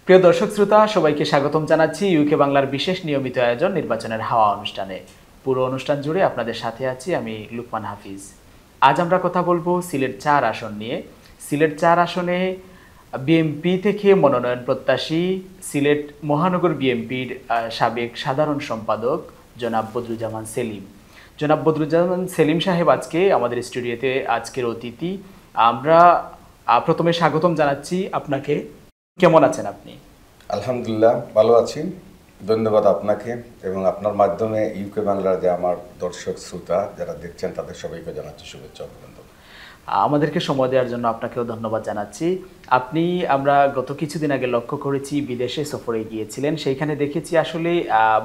প্রিয় দর্শক শ্রোতা সবাইকে স্বাগতম জানাচ্ছি ইউকে বাংলার বিশেষ নিয়মিত আয়োজন নির্বাচনের হাওয়া অনুষ্ঠানে। পুরো অনুষ্ঠান জুড়ে আপনাদের সাথে আছি আমি লুকমান হাফিজ। আজ আমরা কথা বলবো সিলেট ৪ আসন নিয়ে। সিলেট ৪ আসনে বিএমপি থেকে মনোনয়ন প্রত্যাশী সিলেট মহানগর বিএমপির সাবেক সাধারণ সম্পাদক জনাব বদরুজ্জামান সেলিম। জনাব বদরুজ্জামান সেলিম সাহেব আজকে আমাদের স্টুডিওতে আজকের অতিথি। আমরা প্রথমে স্বাগতম জানাচ্ছি আপনাকে। কেমন আছেন আপনি? আলহামদুলিল্লাহ, ভালো আছি। ধন্যবাদ আপনাকে এবং আপনার মাধ্যমে ইউকে বাংলার যে আমার দর্শক শ্রোতা যারা দেখছেন তাদের সবাইকে জানাচ্ছি শুভেচ্ছা অভিনন্দন। আমাদেরকে সময় দেওয়ার জন্য আপনাকেও ধন্যবাদ জানাচ্ছি। আমরা গত কিছুদিন আগে লক্ষ্য করেছি বিদেশে সফরে গিয়েছিলেন, সেইখানে দেখেছি আসলে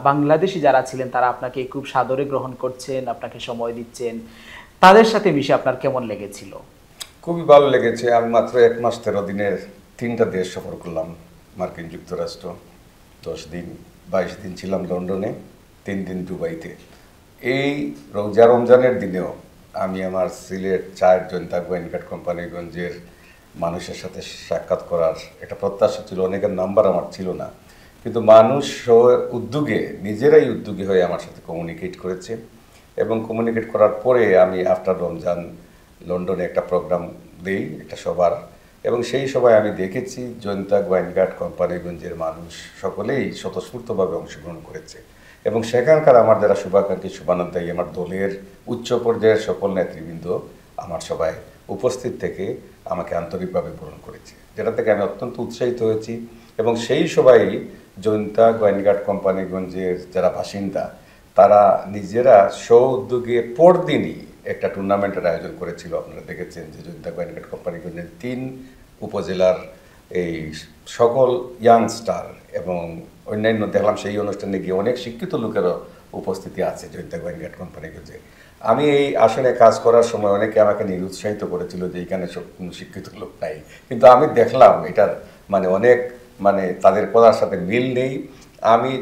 বাংলাদেশি যারা ছিলেন তারা আপনাকে খুব সাদরে গ্রহণ করছেন, আপনাকে সময় দিচ্ছেন। তাদের সাথে মিশে আপনার কেমন লেগেছিল? খুবই ভালো লেগেছে। আমি মাত্র 1 মাস 13 দিনের 3টা দেশ সফর করলাম। মার্কিন যুক্তরাষ্ট্র 10 দিন, 22 দিন ছিলাম লন্ডনে, 3 দিন দুবাইতে। এই রমজানের দিনেও আমি আমার সিলেট 4 জনতা গোয়েনঘাট কোম্পানিগঞ্জের মানুষের সাথে সাক্ষাৎ করার একটা প্রত্যাশা ছিল। অনেকের নাম্বার আমার ছিল না, কিন্তু মানুষ নিজেরাই উদ্যোগী হয়ে আমার সাথে কমিউনিকেট করেছে এবং কমিউনিকেট করার পরে আমি আফটার রমজান লন্ডনে একটা প্রোগ্রাম দিই, একটা সবার, এবং সেই সভায় আমি দেখেছি জনতা গোয়েনঘাট কোম্পানিগঞ্জের মানুষ সকলেই স্বতঃস্ফূর্তভাবে অংশগ্রহণ করেছে এবং সেখানকার আমার যারা শুভাকাঙ্ক্ষী শুভানন্দায়ী আমার দলের উচ্চ পর্যায়ের সকল নেতৃবৃন্দ আমার সবাই উপস্থিত থেকে আমাকে আন্তরিকভাবে বরণ করেছে, যেটা থেকে আমি অত্যন্ত উৎসাহিত হয়েছি। এবং সেই সবাই জনতা গোয়েনঘাট কোম্পানিগঞ্জের যারা বাসিন্দা তারা নিজেরা স্ব-উদ্যোগে পরদিনই একটা টুর্নামেন্টের আয়োজন করেছিল। আপনারা দেখেছেন যে জনতা গোয়েনঘাট কোম্পানিগঞ্জের 3 উপজেলার এই সকল ইয়াংস্টার এবং অন্যান্য দেখলাম সেই অনুষ্ঠানে গিয়ে অনেক শিক্ষিত লোকেরও উপস্থিতি আছে জনতা গোয়েনঘাট কোম্পানিগঞ্জে। আমি এই আসনে কাজ করার সময় অনেকে আমাকে নিরুৎসাহিত করেছিল যে এখানে সব কোনো শিক্ষিত লোক নাই, কিন্তু আমি দেখলাম এটার অনেক তাদের কথার সাথে মিল নেই। আমি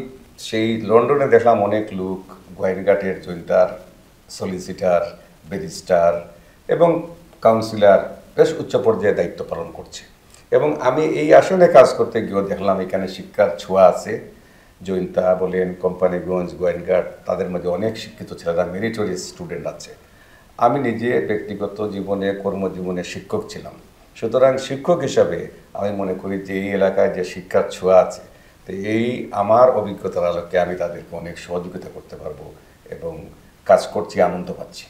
সেই লন্ডনে দেখলাম অনেক লোক গোয়েনঘাটের জনতার সলিসিটার, ব্যারিস্টার এবং কাউন্সিলর বেশ উচ্চ পর্যায়ে দায়িত্ব পালন করছে এবং আমি এই আসনে কাজ করতে গিয়েও দেখলাম এখানে শিক্ষার ছোঁয়া আছে। জয়ন্তা বলেন, কোম্পানিগঞ্জ, গোয়েনঘাট, তাদের মধ্যে অনেক শিক্ষিত ছেলেরা, মেরিটোরিয়াস স্টুডেন্ট আছে। আমি নিজে ব্যক্তিগত জীবনে কর্মজীবনে শিক্ষক ছিলাম, সুতরাং শিক্ষক হিসাবে আমি মনে করি যে এই এলাকায় যে শিক্ষার ছোঁয়া আছে, তো এই আমার অভিজ্ঞতার আলোকে আমি তাদেরকে অনেক সহযোগিতা করতে পারবো এবং কাজ করছি, আনন্দ পাচ্ছি।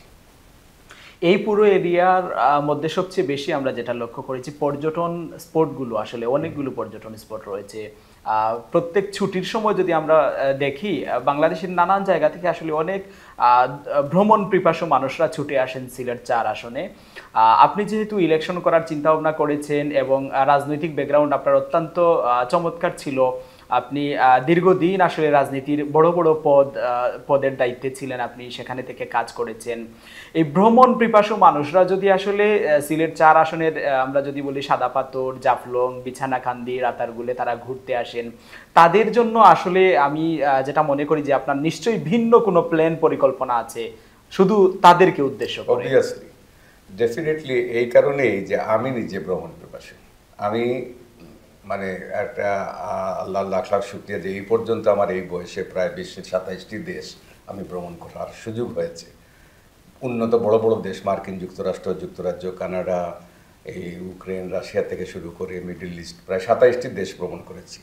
এই পুরো এরিয়ার মধ্যে সবচেয়ে বেশি আমরা যেটা লক্ষ্য করেছি পর্যটন স্পটগুলো, আসলে অনেকগুলো পর্যটন স্পট রয়েছে। প্রত্যেক ছুটির সময় যদি আমরা দেখি বাংলাদেশের নানান জায়গা থেকে আসলে অনেক ভ্রমণ পিপাসু মানুষরা ছুটে আসেন সিলেট 4 আসনে। আপনি যেহেতু ইলেকশন করার চিন্তা ভাবনা করেছেন এবং রাজনৈতিক ব্যাকগ্রাউন্ড আপনার অত্যন্ত চমৎকার ছিল, আপনি দীর্ঘদিন আসলে রাজনীতির বড় বড় পদের দায়িত্বে ছিলেন, আপনি সেখানে থেকে কাজ করেছেন। এই ভ্রমণ পিপাসু মানুষরা যদি আসলে সিলেট 4 আসনের আমরা যদি বলি সাদা পাথর, জাফলং, বিছানাকান্দি, রাতারগুলে তারা ঘুরতে আসেন, তাদের জন্য আসলে আমি যেটা মনে করি যে আপনার নিশ্চয়ই ভিন্ন কোনো প্ল্যান পরিকল্পনা আছে শুধু তাদেরকে উদ্দেশ্য করে। অবভিয়াসলি, ডেফিনেটলি, এই কারণেই যে আমি নিজে ভ্রমণ পিপাসু। আমি একটা আল্লাহ লাখ লাখ শুকরিয়া যে এই পর্যন্ত আমার এই বয়সে প্রায় বিশ্বের 27টি দেশ আমি ভ্রমণ করার সুযোগ হয়েছে। উন্নত বড় বড় দেশ, মার্কিন যুক্তরাষ্ট্র, যুক্তরাজ্য, কানাডা, এই ইউক্রেন, রাশিয়া থেকে শুরু করে মিডল ইস্ট, প্রায় 27টি দেশ ভ্রমণ করেছি।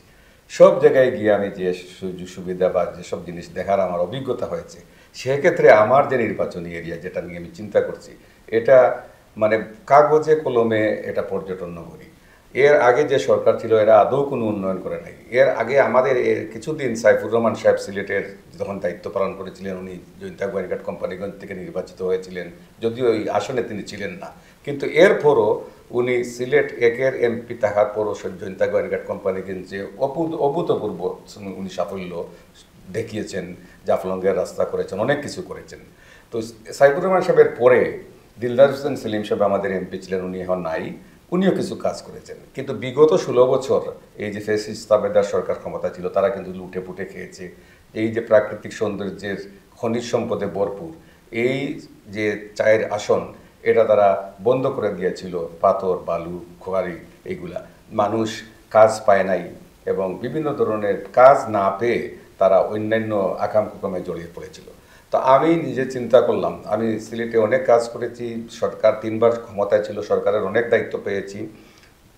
সব জায়গায় গিয়ে আমি যে সুযোগ সুবিধা বা যেসব জিনিস দেখার আমার অভিজ্ঞতা হয়েছে, সেক্ষেত্রে আমার যে নির্বাচনী এরিয়া যেটা নিয়ে আমি চিন্তা করছি, এটা কাগজে কলমে এটা পর্যটন নগরী। এর আগে যে সরকার ছিল এরা আদৌ কোনো উন্নয়ন করে নাই। এর আগে আমাদের কিছুদিন সাইফুর রহমান সাহেব সিলেটের যখন দায়িত্ব পালন করেছিলেন, উনি জনতা গোয়েনঘাট কোম্পানিগঞ্জ থেকে নির্বাচিত হয়েছিলেন, যদিও এই আসনে তিনি ছিলেন না, কিন্তু এরপরও উনি সিলেট 1-এর এমপি থাকার পরও জনতা গোয়েনঘাট কোম্পানিগঞ্জে অভূতপূর্ব উনি সাফল্য দেখিয়েছেন। জাফলংয়ের রাস্তা করেছেন, অনেক কিছু করেছেন। তো সাইফুর রহমান সাহেবের পরে দিলদার হোসেন সেলিম সাহেব আমাদের এমপি ছিলেন, উনি এখন নাই, উনিও কিছু কাজ করেছেন। কিন্তু বিগত 16 বছর এই যে ফ্যাসিস্ট তাবেদার সরকার ক্ষমতা ছিল, তারা কিন্তু লুটে পুটে খেয়েছে। এই যে প্রাকৃতিক সৌন্দর্যের খনিজ সম্পদে ভরপুর এই যে 4 আসন, এটা তারা বন্ধ করে দিয়েছিল। পাথর, বালু, খোয়ারি, এইগুলা মানুষ কাজ পায় নাই, এবং বিভিন্ন ধরনের কাজ না পেয়ে তারা অন্যান্য আকাম-কুকামে জড়িয়ে পড়েছিল। তো আমি নিজে চিন্তা করলাম, আমি সিলেটে অনেক কাজ করেছি, সরকার 3বার ক্ষমতায় ছিল, সরকারের অনেক দায়িত্ব পেয়েছি,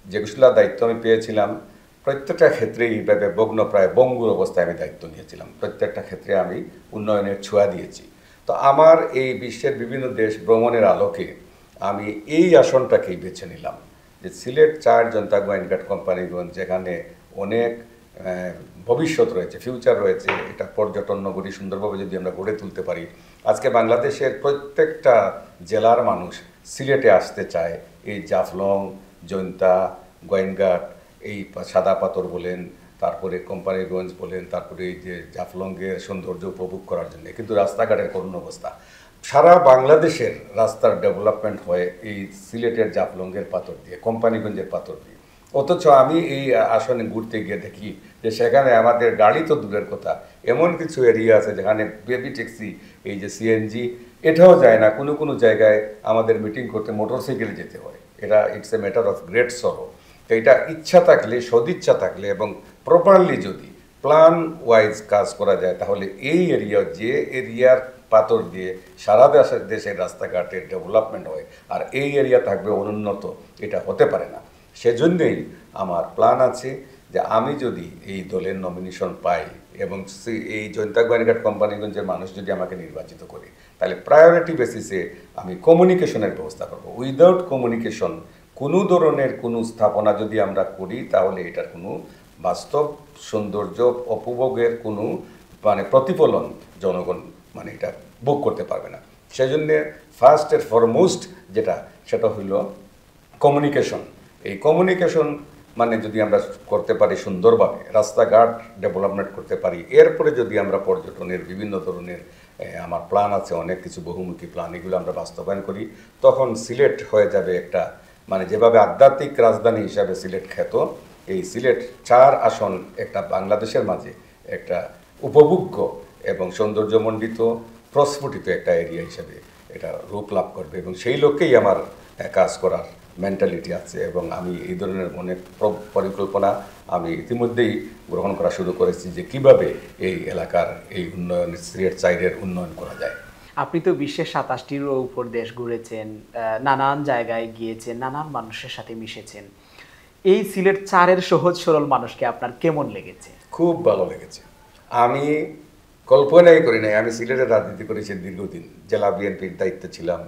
যেগুলো দায়িত্ব আমি পেয়েছিলাম প্রত্যেকটা ক্ষেত্রেই এইভাবে প্রায় বঙ্গুর অবস্থায় আমি দায়িত্ব নিয়েছিলাম। প্রত্যেকটা ক্ষেত্রে আমি উন্নয়নের ছোঁয়া দিয়েছি। তো আমার এই বিশ্বের বিভিন্ন দেশ ভ্রমণের আলোকে আমি এই আসনটাকেই বেছে নিলাম, যে সিলেট 4 জনতা গোয়েন্দাঘাট কোম্পানিগঞ্জ, যেখানে অনেক ভবিষ্যৎ রয়েছে, ফিউচার রয়েছে। এটা পর্যটন নগরী সুন্দরভাবে যদি আমরা গড়ে তুলতে পারি, আজকে বাংলাদেশের প্রত্যেকটা জেলার মানুষ সিলেটে আসতে চায়। এই জাফলং, জৈন্তা, গোয়েন্দাঘাট, এই সাদা পাথর বলেন, তারপরে কোম্পানিগঞ্জ বলেন, তারপরে এই যে জাফলংয়ের সৌন্দর্য উপভোগ করার জন্য। কিন্তু রাস্তাঘাটের করুণ অবস্থা। সারা বাংলাদেশের রাস্তার ডেভেলপমেন্ট হয় এই সিলেটের জাফলংয়ের পাথর দিয়ে, কোম্পানিগঞ্জের পাথর দিয়ে। অথচ আমি এই আসনে ঘুরতে গিয়ে দেখি যে সেখানে আমাদের গাড়ি তো দূরের কথা, এমন কিছু এরিয়া আছে যেখানে বেবি ট্যাক্সি, এই যে সিএনজি, এটাও যায় না। কোনো কোনো জায়গায় আমাদের মিটিং করতে মোটরসাইকেলে যেতে হয়। এটা it's a matter of great সরো। তো এটা ইচ্ছা থাকলে, সদিচ্ছা থাকলে এবং প্রপারলি যদি প্ল্যান ওয়াইজ কাজ করা যায়, তাহলে এই এরিয়া, যে এরিয়ার পাথর দিয়ে সারা দেশের রাস্তাঘাটের ডেভেলপমেন্ট হয়, আর এই এরিয়া থাকবে অনুন্নত, এটা হতে পারে না। সেজন্যই আমার প্ল্যান আছে যে আমি যদি এই দলের নমিনেশন পাই এবং এই জয়ন্তা গোয়েন্দাঘাট কোম্পানিগঞ্জের মানুষ যদি আমাকে নির্বাচিত করে, তাহলে প্রায়োরিটি বেসিসে আমি কমিউনিকেশনের ব্যবস্থা করব। উইদাউট কমিউনিকেশন কোনো ধরনের কোনো স্থাপনা যদি আমরা করি, তাহলে এটার কোনো বাস্তব সৌন্দর্য, উপভোগের কোনো প্রতিফলন জনগণ এটা ভোগ করতে পারবে না। সেই জন্যে ফার্স্ট এন্ড ফরমোস্ট সেটা হইল কমিউনিকেশন। এই কমিউনিকেশন যদি আমরা করতে পারি সুন্দরভাবে, রাস্তাঘাট ডেভেলপমেন্ট করতে পারি, এরপরে যদি আমরা পর্যটনের বিভিন্ন ধরনের, আমার প্ল্যান আছে অনেক কিছু, বহুমুখী প্ল্যান, এগুলো আমরা বাস্তবায়ন করি, তখন সিলেট হয়ে যাবে একটা যেভাবে আধ্যাত্মিক রাজধানী হিসাবে সিলেট খ্যাত, এই সিলেট 4 আসন একটা বাংলাদেশের মাঝে একটা উপভোগ্য এবং সৌন্দর্যমণ্ডিত, প্রস্ফুটিত একটা এরিয়া হিসেবে এটা রূপ লাভ করবে। এবং সেই লক্ষ্যেই আমার কাজ করার মেন্টালিটি আছে, এবং আমি এই ধরনের অনেক পরিকল্পনা আমি ইতিমধ্যেই গ্রহণ করা শুরু করেছি, যে কিভাবে এই এলাকার এই উন্নয়ন, সিলেট সাইডের উন্নয়ন করা যায়। আপনি তো বিশ্বের 27টিরও উপর দেশ ঘুরেছেন, নানান জায়গায় গিয়েছেন, নানান মানুষের সাথে মিশেছেন। এই সিলেট 4-এর সহজ সরল মানুষকে আপনার কেমন লেগেছে? খুব ভালো লেগেছে। আমি কল্পনাই করি নাই। আমি সিলেটের রাজনীতি করেছি দীর্ঘদিন, জেলা বিএনপির দায়িত্বে ছিলাম,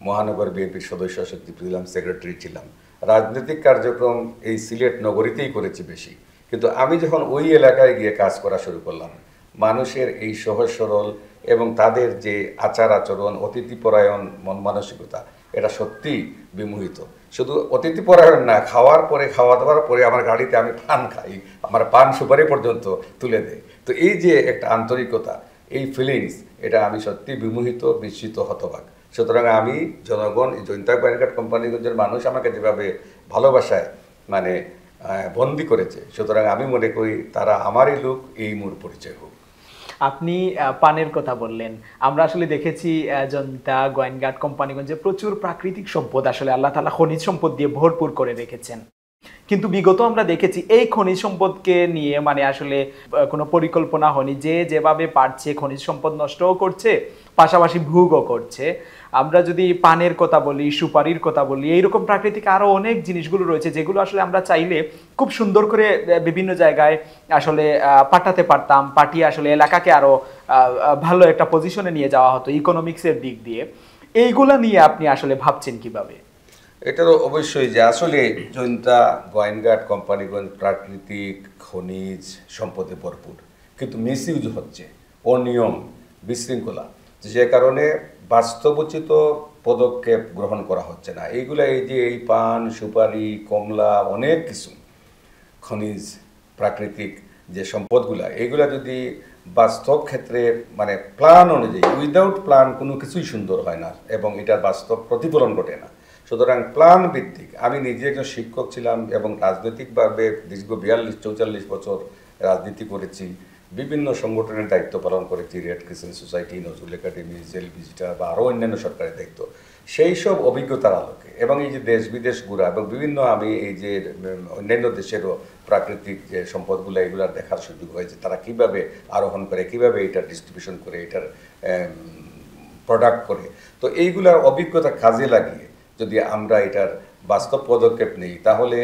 মহানগর বিএনপির সদস্য সচিব ছিলাম, সেক্রেটারি ছিলাম। রাজনৈতিক কার্যক্রম এই সিলেট নগরীতেই করেছি বেশি। কিন্তু আমি যখন ওই এলাকায় গিয়ে কাজ করা শুরু করলাম, মানুষের এই সহজ সরল এবং তাদের যে আচার আচরণ, অতিথিপরায়ণ মন মানসিকতা, এটা সত্যিই বিমোহিত। শুধু অতিথিপরায়ণ না, খাওয়া দাওয়ার পরে আমার গাড়িতে আমি পান খাই, আমার পান সুপারি পর্যন্ত তুলে দেয়। তো এই যে একটা আন্তরিকতা, এই ফিলিংস, এটা আমি সত্যি বিমোহিত, বিস্মিত, হতবাক। সুতরাং আমি জনগণ, এই জয়ন্তা গোয়েন্দাঘাট কোম্পানিগঞ্জের মানুষ আমাকে যেভাবে ভালোবাসায় বন্দি করেছে, সুতরাং আমি মনে করি তারা আমারই লোক, এই মোর পরিচয় হোক। আপনি পানের কথা বললেন। আমরা আসলে দেখেছি জয়ন্তা গোয়েন্দাঘাট কোম্পানিগঞ্জে প্রচুর প্রাকৃতিক সম্পদ আসলে আল্লাহ তাআলা খনিজ সম্পদ দিয়ে ভরপুর করে রেখেছেন। কিন্তু বিগত আমরা দেখেছি এই খনিজ সম্পদকে নিয়ে আসলে কোনো পরিকল্পনা হয়নি। যেভাবে পারছে খনিজ সম্পদ নষ্টও করছে, পাশাপাশি ভোগও করছে। আমরা যদি পানের কথা বলি, সুপারির কথা বলি, এইরকম প্রাকৃতিক আরও অনেক জিনিসগুলো রয়েছে যেগুলো আসলে আমরা চাইলে খুব সুন্দর করে বিভিন্ন জায়গায় আসলে পাঠাতে পারতাম, পাঠিয়ে আসলে এলাকাকে আরও ভালো একটা পজিশনে নিয়ে যাওয়া হতো ইকোনমিক্সের দিক দিয়ে। এইগুলা নিয়ে আপনি আসলে ভাবছেন কিভাবে? এটারও অবশ্যই যে আসলে জয়ন্তা গোয়েন্দাঘাট কোম্পানিগঞ্জ প্রাকৃতিক খনিজ সম্পদে ভরপুর, কিন্তু মিসইউজ হচ্ছে, অনিয়ম, বিশৃঙ্খলা, যে কারণে বাস্তবোচিত পদক্ষেপ গ্রহণ করা হচ্ছে না। এইগুলা এই যে এই পান, সুপারি, কমলা, অনেক কিছু খনিজ প্রাকৃতিক যে সম্পদগুলা, এইগুলা যদি বাস্তব ক্ষেত্রে প্ল্যান অনুযায়ী, উইদাউট প্ল্যান কোনো কিছুই সুন্দর হয় না এবং এটার বাস্তব প্রতিফলন ঘটে না। সুতরাং প্ল্যান ভিত্তিক, আমি নিজে একজন শিক্ষক ছিলাম এবং রাজনৈতিকভাবে দীর্ঘ 42-44 বছর রাজনীতি করেছি, বিভিন্ন সংগঠনের দায়িত্ব পালন করেছি, red crescent society, Nazrul academy, jail visitor বা আরও অন্যান্য সরকারি দায়িত্ব। সেই সব অভিজ্ঞতার আলোকে এবং এই যে দেশ বিদেশ ঘুরা এবং বিভিন্ন আমি এই যে অন্যান্য দেশেরও প্রাকৃতিক যে সম্পদগুলো এগুলার দেখার সুযোগ হয়েছে, তারা কিভাবে আরোহণ করে, কিভাবে এটার ডিস্ট্রিবিউশন করে, এটার প্রোডাক্ট করে। তো এইগুলার অভিজ্ঞতা কাজে লাগিয়ে যদি আমরা এটার বাস্তব পদক্ষেপ নেই, তাহলে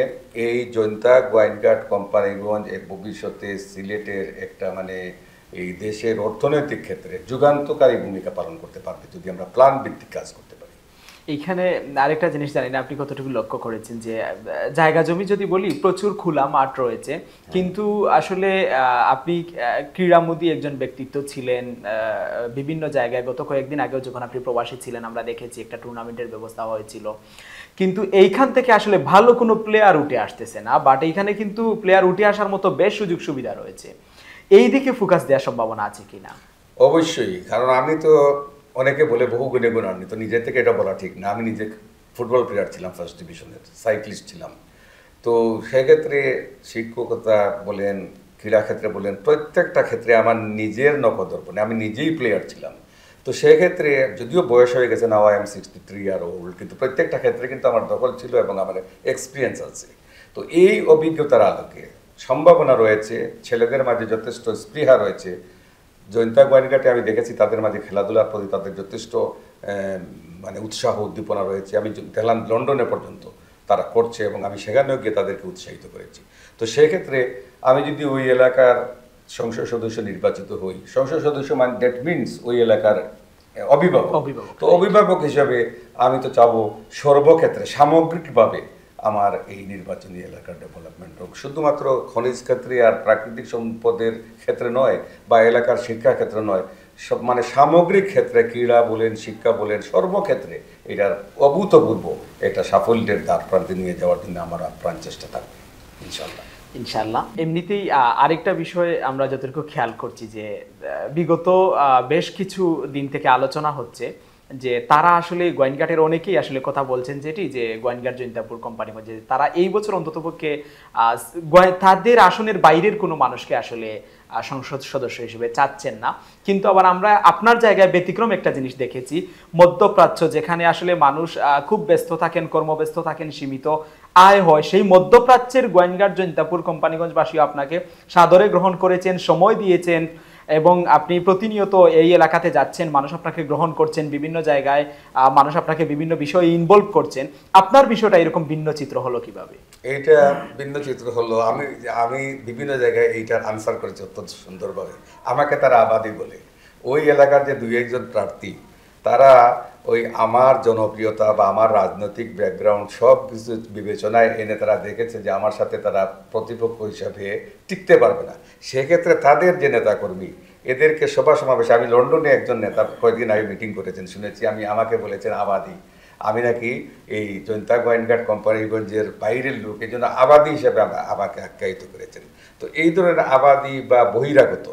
এই জৈন্তা গোয়েনঘাট কোম্পানিগঞ্জ এর ভবিষ্যতে সিলেটের একটা মানে এই দেশের অর্থনৈতিক ক্ষেত্রে যুগান্তকারী ভূমিকা পালন করতে পারবে যদি আমরা প্ল্যান ভিত্তিক কাজ করতে পারি। এইখানে আরেকটা জিনিস জানি না আপনি কতটুকু লক্ষ্য করেছেন, যে জায়গা জমি যদি বলি প্রচুর খোলা মাঠ রয়েছে, কিন্তু আসলে আপনি ক্রীড়ামোদী একজন ব্যক্তিত্ব ছিলেন বিভিন্ন জায়গায়। গত কয়েকদিন আগেও যখন আপনি প্রবাসী ছিলেন আমরা দেখেছি একটা টুর্নামেন্টের ব্যবস্থা হয়েছিল, কিন্তু এইখান থেকে আসলে ভালো কোনো প্লেয়ার উঠে আসতেছে না। বাট এইখানে কিন্তু প্লেয়ার উঠে আসার মতো বেশ সুযোগ সুবিধা রয়েছে, এই দিকে ফোকাস দেওয়ার সম্ভাবনা আছে কিনা? অবশ্যই, কারণ আমি তো অনেকে বলে বহু গুণে গুণান্বিত, নিজের থেকে এটা বলা ঠিক না। আমি নিজে ফুটবল প্লেয়ার ছিলাম, ফার্স্ট ডিভিশনের সাইক্লিস্ট ছিলাম। তো সেক্ষেত্রে শিক্ষকতা বলেন, ক্রীড়াক্ষেত্রে বলেন, প্রত্যেকটা ক্ষেত্রে আমার নিজের নখদর্পণে আমি নিজেই প্লেয়ার ছিলাম। তো সেক্ষেত্রে যদিও বয়স হয়ে গেছে, now I am 63 year old, কিন্তু প্রত্যেকটা ক্ষেত্রে কিন্তু আমার দখল ছিল এবং আমার এক্সপিরিয়েন্স আছে। তো এই অভিজ্ঞতার আলোকে সম্ভাবনা রয়েছে, ছেলেদের মাঝে যথেষ্ট স্পৃহা রয়েছে। জৈন্তা গোয়েনঘাটে আমি দেখেছি তাদের মাঝে খেলাধুলার প্রতি তাদের যথেষ্ট মানে উৎসাহ উদ্দীপনা রয়েছে। আমি গেলাম লন্ডনে পর্যন্ত তারা করছে এবং আমি সেখানেও গিয়ে তাদেরকে উৎসাহিত করেছি। তো সেক্ষেত্রে আমি যদি ওই এলাকার সংসদ সদস্য নির্বাচিত হই, সংসদ সদস্য মানে দ্যাট মিনস ওই এলাকার অভিভাবক। তো অভিভাবক হিসাবে আমি তো চাবো সর্বক্ষেত্রে সামগ্রিকভাবে আমার এই নির্বাচনী এলাকার ডেভেলপমেন্ট হোক, শুধুমাত্র খনিজ ক্ষেত্রে আর প্রাকৃতিক সম্পদের ক্ষেত্রে নয় বা এলাকার শিক্ষা ক্ষেত্রে নয়, সব মানে সামগ্রিক ক্ষেত্রে ক্রীড়া বলেন, শিক্ষা বলেন, সর্বক্ষেত্রে এটার অভূতপূর্ব একটা সাফল্যের দ্বার প্রান্তে নিয়ে যাওয়ার জন্য আমার আপ্রাণ চেষ্টা থাকবে ইনশাল্লাহ। ইনশাল্লাহ। এমনিতেই আরেকটা বিষয় আমরা যতটুকু খেয়াল করছি যে বিগত বেশ কিছু দিন থেকে আলোচনা হচ্ছে যে তারা আসলে গোয়েনঘাটের অনেকেই আসলে কথা বলছেন যেটি যে গোয়েনঘাট জৈন্তাপুর কোম্পানি যে তারা এই বছর অন্ততপক্ষে তাদের আসনের বাইরের কোনো মানুষকে আসলে সংসদ সদস্য হিসেবে চাচ্ছেন না। কিন্তু আবার আমরা আপনার জায়গায় ব্যতিক্রম একটা জিনিস দেখেছি, মধ্যপ্রাচ্য যেখানে আসলে মানুষ খুব ব্যস্ত থাকেন, কর্মব্যস্ত থাকেন, সীমিত আয় হয়, সেই মধ্যপ্রাচ্যের গোয়েনঘাট জৈন্তাপুর কোম্পানিগঞ্জবাসী আপনাকে সাদরে গ্রহণ করেছেন, সময় দিয়েছেন এবং আপনি প্রতিনিয়ত এই এলাকাতে যাচ্ছেন, মানুষ আপনাকে গ্রহণ করছেন, বিভিন্ন জায়গায় মানুষ আপনাকে বিভিন্ন বিষয়ে ইনভলভ করছেন। আপনার বিষয়টা এরকম ভিন্ন চিত্র হলো কিভাবে? এইটা ভিন্ন চিত্র হলো, আমি বিভিন্ন জায়গায় এইটার আনসার করেছি অত্যন্ত সুন্দরভাবে। আমাকে তারা আবাদি বলে। ওই এলাকার যে দুই একজন প্রার্থী তারা ওই আমার জনপ্রিয়তা বা আমার রাজনৈতিক ব্যাকগ্রাউন্ড সব কিছু বিবেচনায় এনে তারা দেখেছে যে আমার সাথে তারা প্রতিপক্ষ হিসাবে টিকতে পারবে না। সেক্ষেত্রে তাদের যে নেতাকর্মী এদেরকে সভা সমাবেশে, আমি লন্ডনে একজন নেতা কয়েকদিন আগে মিটিং করেছেন শুনেছি, আমাকে বলেছেন আবাদি, আমি নাকি এই জৈন্তা গোয়েনঘাট কোম্পানিগঞ্জের বাইরের লোক, এই জন্য আবাদি হিসাবে আমাকে আখ্যায়িত করেছেন। তো এই ধরনের আবাদি বা বহিরাগত,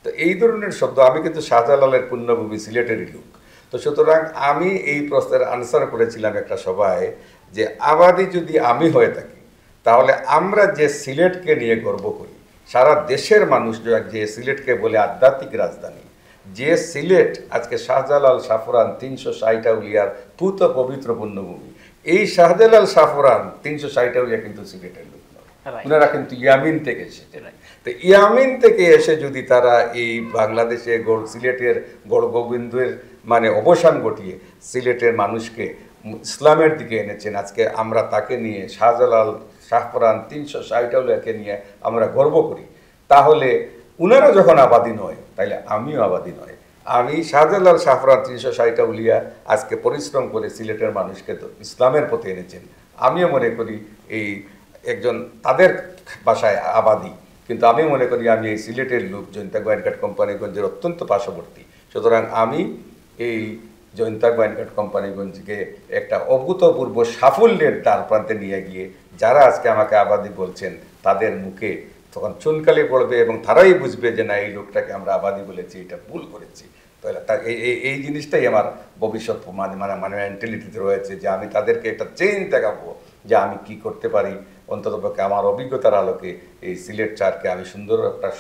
তো এই ধরনের শব্দ, আমি কিন্তু শাহজালালের পুণ্যভূমি সিলেটেরই লোক। তো সুতরাং আমি এই প্রশ্নের আনসার করেছিলাম একটা সভায় যে আবাদি যদি আমি হয়ে থাকি তাহলে আমরা যে সিলেটকে নিয়ে গর্ব করি, সারা দেশের মানুষ যে সিলেটকে বলে আধ্যাত্মিক রাজধানী, যে সিলেট আজকে শাহজালাল শাহফরান 360 আউলিয়ার পুত পবিত্র পুণ্যভূমি, এই শাহজালাল শাহফরান 360 আউলিয়া কিন্তু সিলেটের লোক নয়, ওনারা কিন্তু ইয়ামিন থেকে এসেছে। তো ইয়ামিন থেকে এসে যদি তারা এই বাংলাদেশে সিলেটের গড় গোবিন্দের মানে অবসান ঘটিয়ে সিলেটের মানুষকে ইসলামের দিকে এনেছেন, আজকে আমরা তাকে নিয়ে শাহজালাল শাহফরান 360 আউলিয়াকে নিয়ে আমরা গর্ব করি, তাহলে উনারা যখন আবাদি নয় তাইলে আমিও আবাদি নয়। আমি শাহজালাল শাহফরান 360 আউলিয়া আজকে পরিশ্রম করে সিলেটের মানুষকে তো ইসলামের পথে এনেছেন, আমিও মনে করি এই একজন তাদের বাসায় আবাদি, কিন্তু আমি মনে করি আমি এই সিলেটের লোক, জৈন্তা গোয়েনঘাট কোম্পানিগঞ্জের অত্যন্ত পার্শ্ববর্তী। সুতরাং আমি এই জৈন্তা গোয়েনঘাট কোম্পানিগঞ্জকে একটা অভূতপূর্ব সাফল্যের দ্বার প্রান্তে নিয়ে গিয়ে যারা আজকে আমাকে আবাদি বলছেন তাদের মুখে তখন চুনকালি পড়বে এবং তারাই বুঝবে যে না, এই লোকটাকে আমরা আবাদি বলেছি, এটা ভুল করেছি। তাহলে এই জিনিসটাই আমার ভবিষ্যৎ মানে মেন্টালিটিতে রয়েছে যে আমি তাদেরকে একটা চেঞ্জ দেখাবো যে আমি কি করতে পারি অন্ততপক্ষে আমার অভিজ্ঞতার আলোকে এই সিলেট 4কে আমি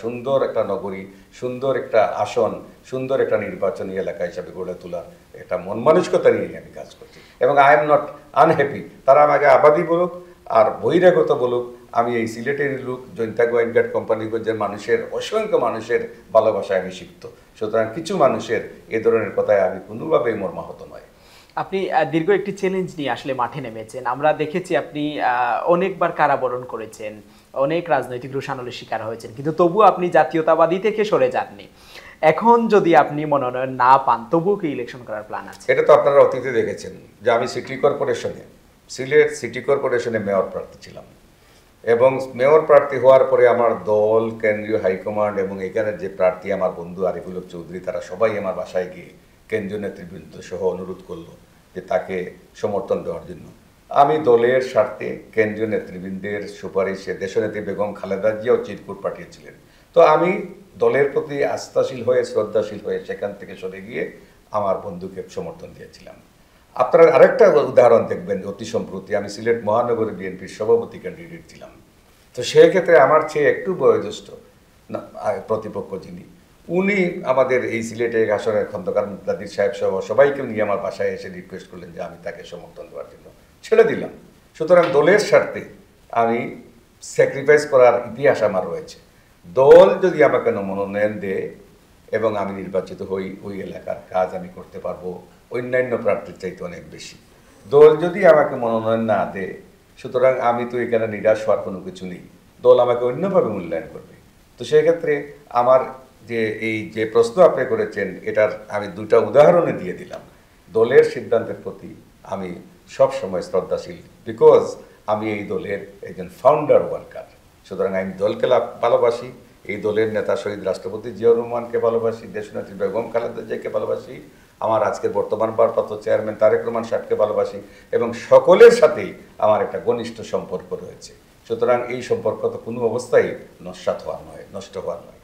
সুন্দর একটা নগরী, সুন্দর একটা আসন, সুন্দর একটা নির্বাচনী এলাকা হিসাবে গড়ে তোলার একটা মন মানসিকতা নিয়ে আমি কাজ করছি। এবং আই এম নট আনহ্যাপি। তারা আমাকে আবাদি বলুক আর বহিরাগত বলুক, আমি এই সিলেটের লোক, জৈন্তা গোয়েনঘাট কোম্পানিগঞ্জের মানুষের, অসংখ্য মানুষের ভালোবাসায় আমি শিখত। সুতরাং কিছু মানুষের এ ধরনের কথায় আমি কোনোভাবেই মর্মাহত নয়। আপনি দীর্ঘ একটি চ্যালেঞ্জ নিয়ে আসলে মাঠে নেমেছেন। আমরা দেখেছি আপনি অনেকবার কারাবরণ করেছেন, অনেক রাজনৈতিক রোষানলের শিকার হয়েছেন, কিন্তু তবুও আপনি জাতীয়তাবাদী থেকে সরে যাননি। এখন যদি আপনি মনোনয়ন না পান, তবুও কি ইলেকশন করার প্ল্যান আছে? এটা তো আপনারা অতীতে দেখেছেন যে আমি সিলেট সিটি কর্পোরেশনে মেয়র প্রার্থী ছিলাম, এবং মেয়র প্রার্থী হওয়ার পরে আমার দল, কেন্দ্রীয় হাইকমান্ড এবং এখানের যে প্রার্থী আমার বন্ধু আরিফুল হক চৌধুরী, তারা সবাই আমার বাসায় গিয়ে কেন্দ্রীয় নেতৃবৃন্দ সহ অনুরোধ করলো যে তাকে সমর্থন দেওয়ার জন্য। আমি দলের স্বার্থে কেন্দ্রীয় নেতৃবৃন্দের সুপারিশে দেশনেত্রী বেগম খালেদা জিয়াও চিরকুট পাঠিয়েছিলেন। তো আমি দলের প্রতি আস্থাশীল হয়ে, শ্রদ্ধাশীল হয়ে সেখান থেকে সরে গিয়ে আমার বন্ধুকে সমর্থন দিয়েছিলাম। আপনারা আরেকটা উদাহরণ দেখবেন, অতি সম্প্রতি আমি সিলেট মহানগরী বিএনপির সভাপতি ক্যান্ডিডেট ছিলাম। তো সেক্ষেত্রে আমার চেয়ে একটু বয়োজ্যেষ্ঠ প্রতিপক্ষ যিনি, উনি আমাদের এই সিলেটে আসনের খন্দকার মুক্তাদির সাহেব সহ সবাইকে নিয়ে আমার বাসায় এসে রিকোয়েস্ট করলেন যে আমি তাকে সমর্থন দেওয়ার জন্য। ছেড়ে দিলাম। সুতরাং দলের স্বার্থে আমি স্যাক্রিফাইস করার ইতিহাস আমার রয়েছে। দল যদি আমাকে মনোনয়ন দেয় এবং আমি নির্বাচিত হই, ওই এলাকার কাজ আমি করতে পারবো অন্যান্য প্রার্থীর চাইতে অনেক বেশি। দল যদি আমাকে মনোনয়ন না দেয়, সুতরাং আমি তো এখানে নিরাশ হওয়ার কোনো কিছু নেই, দল আমাকে অন্যভাবে মূল্যায়ন করবে। তো সেক্ষেত্রে আমার এই যে প্রশ্ন আপনি করেছেন, এটার আমি দুটা উদাহরণে দিয়ে দিলাম। দলের সিদ্ধান্তের প্রতি আমি সব সময় শ্রদ্ধাশীল, বিকজ আমি এই দলের একজন ফাউন্ডার ওয়ার্কার। সুতরাং আমি দলকে ভালোবাসি, এই দলের নেতা শহীদ রাষ্ট্রপতি জিয়াউর রহমানকে ভালোবাসি, দেশনেত্রী বেগম খালেদা জিয়াকে ভালোবাসি, আমার আজকের বর্তমান ভারপ্রাপ্ত চেয়ারম্যান তারেক রহমান সাহেবকে ভালোবাসি, এবং সকলের সাথেই আমার একটা ঘনিষ্ঠ সম্পর্ক রয়েছে। সুতরাং এই সম্পর্ক তো কোনো অবস্থায় নস্বাত হওয়ার নয়, নষ্ট হওয়ার নয়।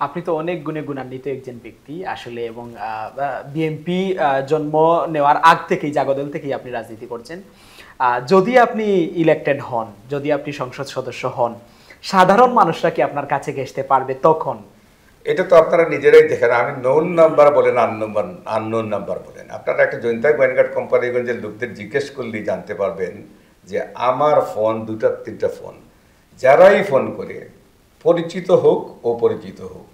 আপনি তো অনেক গুণে গুণান্বিত একজন ব্যক্তি আসলে, এবং বিএনপি জন্ম নেওয়ার আগ থেকেই, জাগদল থেকেই আপনি রাজনীতি করছেন। যদি আপনি ইলেক্টেড হন, যদি আপনি সংসদ সদস্য হন, সাধারণ মানুষরা কি আপনার কাছে ঘেঁষতে পারবে তখন? এটা তো আপনারা নিজেরাই দেখেন। আমি নোন নাম্বার বলেন, আননোন নাম্বার বলেন, আপনারা একটা জৈন্তা গোয়েনঘাট কোম্পানিগঞ্জের লোকদের জিজ্ঞেস করলেই জানতে পারবেন যে আমার ফোন 2-3টা ফোন, যারাই ফোন করে, পরিচিত হোক অপরিচিত হোক,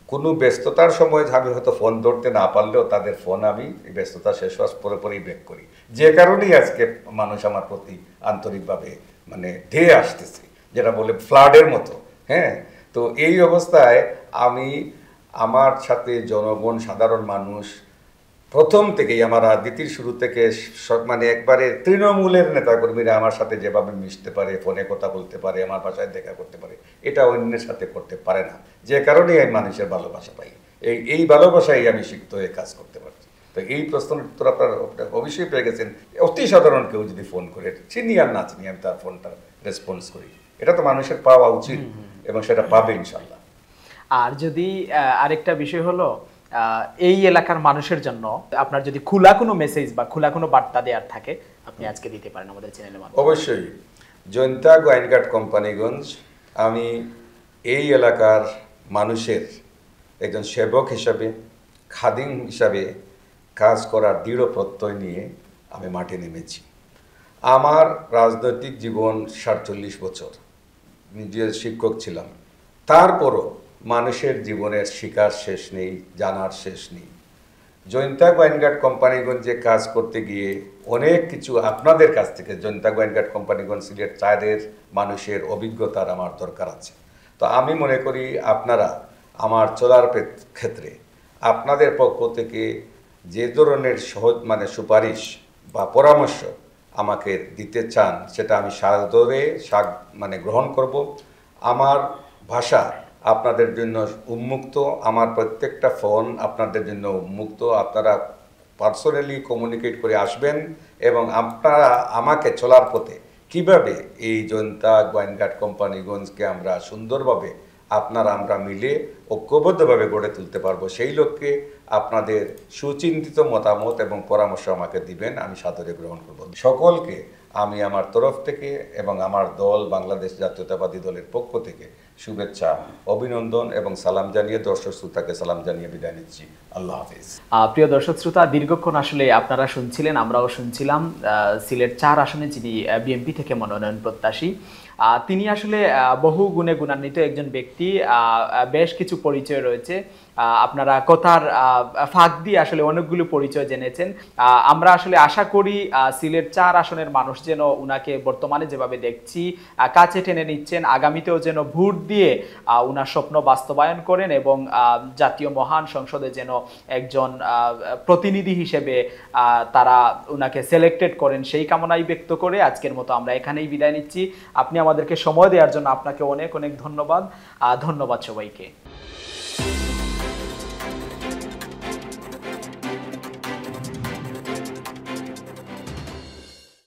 কোনো ব্যস্ততার সময় আমি হয়তো ফোন ধরতে না পারলেও তাদের ফোন আমি ব্যস্ততা শেষ হওয়ার পরে পরেই ব্যাক করি। যে কারণেই আজকে মানুষ আমার প্রতি আন্তরিকভাবে ধেয়ে আসতেছে, যেটা বলে ফ্লাডের মতো। হ্যাঁ, তো এই অবস্থায় আমি, আমার সাথে জনগণ, সাধারণ মানুষ প্রথম থেকেই, আমার রাজনীতির শুরু থেকে একবারে তৃণমূলের নেতাকর্মীরা আমার সাথে যেভাবে মিশতে পারে, ফোনে কথা বলতে পারে, আমার বাসায় দেখা করতে পারে, এটা অন্যের সাথে করতে পারে না। যে কারণেই আমি মানুষের ভালোবাসা পাই, এই ভালোবাসাই আমি সিক্ত হয়ে কাজ করতে পারছি। তো এই প্রশ্নের উত্তর আপনারা অবশ্যই পেয়ে গেছেন। অতি সাধারণ কেউ যদি ফোন করে, চিনি আর না চিনি, আমি তার ফোনটা রেসপন্স করি। এটা তো মানুষের পাওয়া উচিত এবং সেটা পাবে ইনশাল্লাহ। আর যদি আরেকটা বিষয় হলো, এই এলাকার মানুষের জন্য আপনার যদি খোলা কোনো মেসেজ বা খোলা কোনো বার্তা দেওয়ার থাকে, আপনি আজকে দিতে পারেন আমাদের চ্যানেলের মাধ্যমে। অবশ্যই। জৈন্তা গোয়েনঘাট কোম্পানিগঞ্জ, আমি এই এলাকার মানুষের একজন সেবক হিসাবে, খাদিম হিসাবে কাজ করার দৃঢ় প্রত্যয় নিয়ে আমি মাঠে নেমেছি। আমার রাজনৈতিক জীবন 47 বছর, নিজে শিক্ষক ছিলাম, তারপরও মানুষের জীবনের শিকার শেষ নেই, জানার শেষ নেই। জৈন্তা গোয়েনঘাট কোম্পানিগঞ্জে কাজ করতে গিয়ে অনেক কিছু আপনাদের কাছ থেকে, জৈন্তা গোয়েনঘাট কোম্পানিগঞ্জ সিলেট 4-এর মানুষের অভিজ্ঞতার আমার দরকার আছে। তো আমি মনে করি আপনারা আমার চলার ক্ষেত্রে আপনাদের পক্ষ থেকে যে ধরনের সহজ সুপারিশ বা পরামর্শ আমাকে দিতে চান, সেটা আমি সাদরে গ্রহণ করব। আমার ভাষা আপনাদের জন্য উন্মুক্ত, আমার প্রত্যেকটা ফোন আপনাদের জন্য উন্মুক্ত। আপনারা পার্সোনালি কমিউনিকেট করে আসবেন এবং আপনারা আমাকে চলার পথে কিভাবে এই জৈন্তা গোয়েনঘাট কোম্পানিগঞ্জকে আমরা সুন্দরভাবে আমরা মিলে ঐক্যবদ্ধভাবে গড়ে তুলতে পারবো, সেই লক্ষ্যে আপনাদের সুচিন্তিত মতামত এবং পরামর্শ আমাকে দিবেন, আমি সাদরে গ্রহণ করব। সকলকে আমি আমার তরফ থেকে এবং আমার দল বাংলাদেশ জাতীয়তাবাদী দলের পক্ষ থেকে শুভেচ্ছা, অভিনন্দন এবং সালাম জানিয়ে দর্শক শ্রোতাকে সালাম জানিয়ে বিদায় নিচ্ছি। আল্লাহ হাফিজ। প্রিয় দর্শক শ্রোতা, দীর্ঘক্ষণ আসলে আপনারা শুনছিলেন, আমরাও শুনছিলাম সিলেট 4 আসনে যিনি বিএনপি থেকে মনোনয়ন প্রত্যাশী, তিনি আসলে বহু গুণে গুণান্বিত একজন ব্যক্তি। বেশ কিছু পরিচয় রয়েছে, আপনারা কথার ফাঁক দিয়ে আসলে অনেকগুলো পরিচয় জেনেছেন। আমরা আসলে আশা করি সিলেট 4 আসনের মানুষ যেন উনাকে বর্তমানে যেভাবে দেখছি কাছে টেনে নিচ্ছেন, আগামীতেও যেন ভোট দিয়ে উনার স্বপ্ন বাস্তবায়ন করেন এবং জাতীয় মহান সংসদে যেন একজন প্রতিনিধি হিসেবে তারা উনাকে সিলেক্টেড করেন, সেই কামনাই ব্যক্ত করে আজকের মতো আমরা এখানেই বিদায় নিচ্ছি। আপনি আমাদেরকে সময় দেওয়ার জন্য আপনাকে অনেক অনেক ধন্যবাদ। ধন্যবাদ সবাইকে।